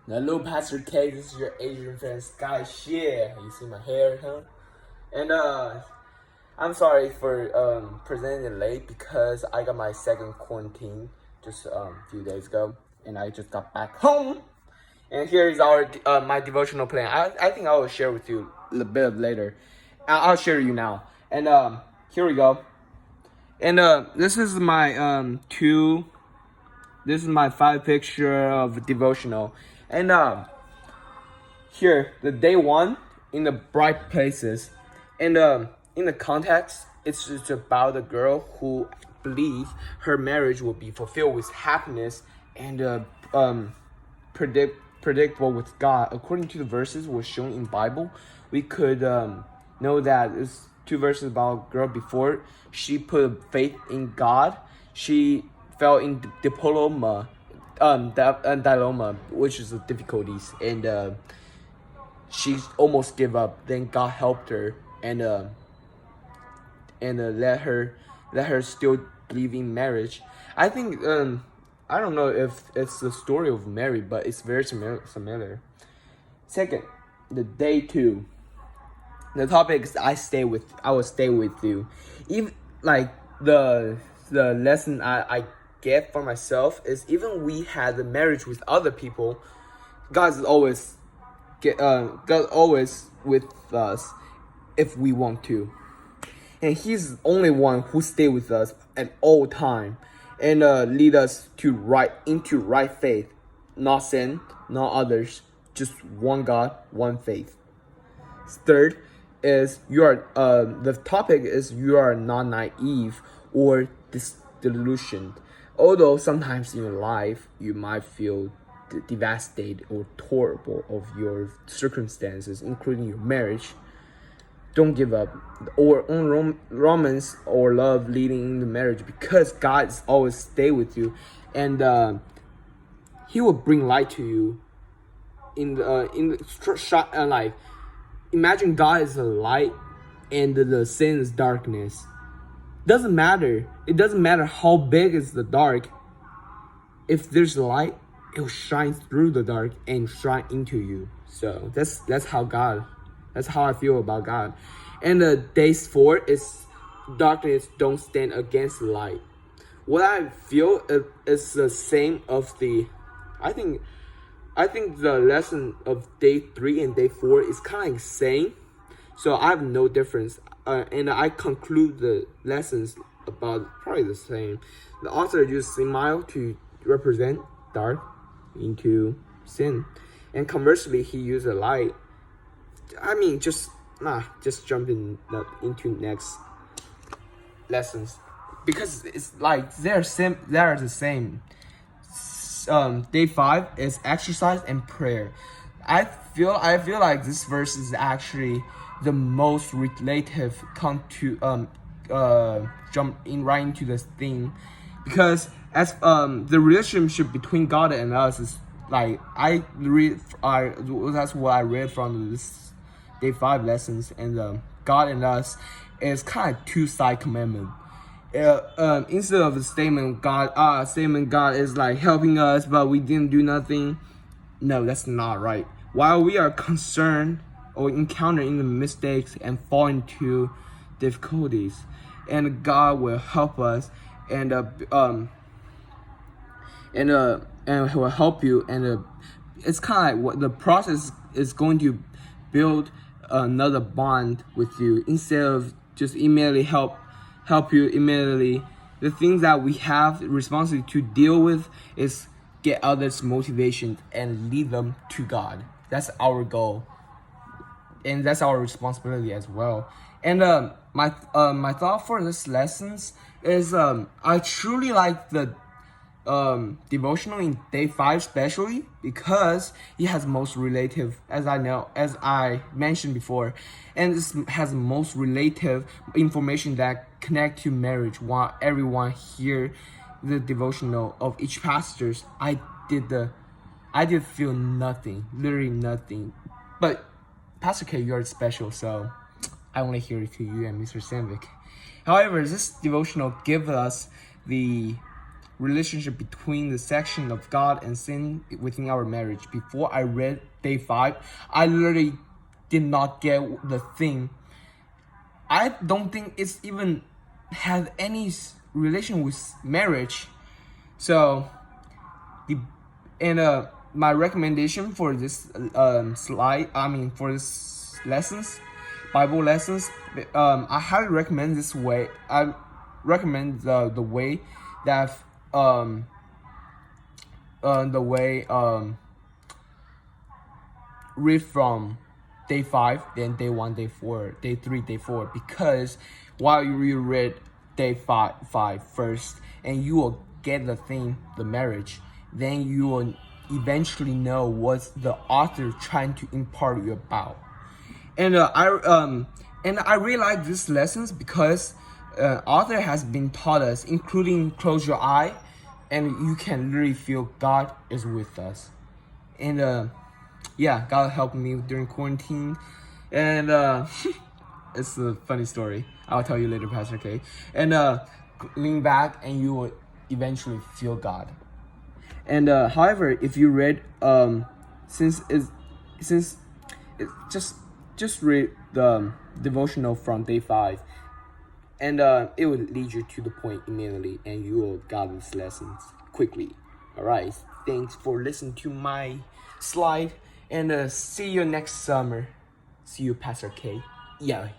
Hello, Pastor K. This is your Asian friend Sky. Shit, you see my hair, huh? And I'm sorry for presenting it late because I got my second quarantine just a few days ago, and I just got back home. And here is our my devotional plan. I think I will share with you a little bit later. I'll share you now. And here we go. And this is my This is my 5 picture of devotional. And here, the day 1 in the bright places. And in the context, it's just about a girl who believes her marriage will be fulfilled with happiness and predictable with God. According to the verses was shown in Bible, we could know that it's 2 verses about a girl before she put faith in God. She fell in diploma, which is the difficulties, and she almost gave up. Then God helped her and let her still believe in marriage. I think I don't know if it's the story of Mary, but it's very similar. Second, the day 2. The topic is I will stay with you. Even like the lesson I get for myself is even we had the marriage with other people, God is always with us if we want to, and He's the only one who stay with us at all time and lead us into right faith, not sin, not others, just one God, one faith. Third is the topic is you are not naive or disillusioned. Although sometimes in your life you might feel devastated or horrible of your circumstances, including your marriage, don't give up or on romance or love leading into marriage, because God is always stay with you, and He will bring light to you in the short life. Imagine God is a light and the sin is darkness. Doesn't matter. It doesn't matter how big is the dark. If there's light, it will shine through the dark and shine into you. So that's how I feel about God. And day 4 is darkness don't stand against light. What I feel is the same of the. I think the lesson of day 3 and day 4 is kind of like same. So I have no difference. And I conclude the lessons about probably the same. The author used smile to represent dark into sin. And conversely, he used a light. I mean, just jump into next lessons. Because it's like they're the same. Day 5 is exercise and prayer. I feel like this verse is actually the most relative come to jump in right into this thing, because as the relationship between God and us is like that's what I read from this day 5 lessons, and God and us is kind of 2-side commandment. Instead of the statement God is like helping us but we didn't do nothing. No, that's not right. While we are concerned or encountering the mistakes and fall into difficulties, and God will help us and will help you, and it's kind of like what the process is going to build another bond with you instead of just immediately help you immediately. The things that we have responsibility to deal with is get others motivation and lead them to God. That's our goal, and that's our responsibility as well. And my thought for this lessons is I truly like the devotional in day 5 especially because it has most relative, as I mentioned before, and this has most relative information that connect to marriage. While everyone hear the devotional of each pastors, I did feel nothing, literally nothing. But Pastor K, you're special, so I want to hear it to you and Mr. Sandvik. However, this devotional gives us the relationship between the section of God and sin within our marriage. Before I read day 5, I literally did not get the thing. I don't think it's even had any relation with marriage. So, my recommendation for this for this lessons, Bible lessons, I highly recommend this way. I recommend the way that read from day 5, then day 1, day 4, day 3, day 4, because while you read day 5 first, and you will get the thing, the marriage, then you will eventually know what the author trying to impart you about. And I really like these lessons because author has been taught us, including close your eye, and you can really feel God is with us. And yeah, God helped me during quarantine, and it's a funny story. I'll tell you later, Pastor K. And lean back, and you will eventually feel God. And however, if you read since it just read the devotional from day 5, and it will lead you to the point immediately, and you will got these lessons quickly. All right, thanks for listening to my slide, and see you next summer. See you, Pastor K. Yeah.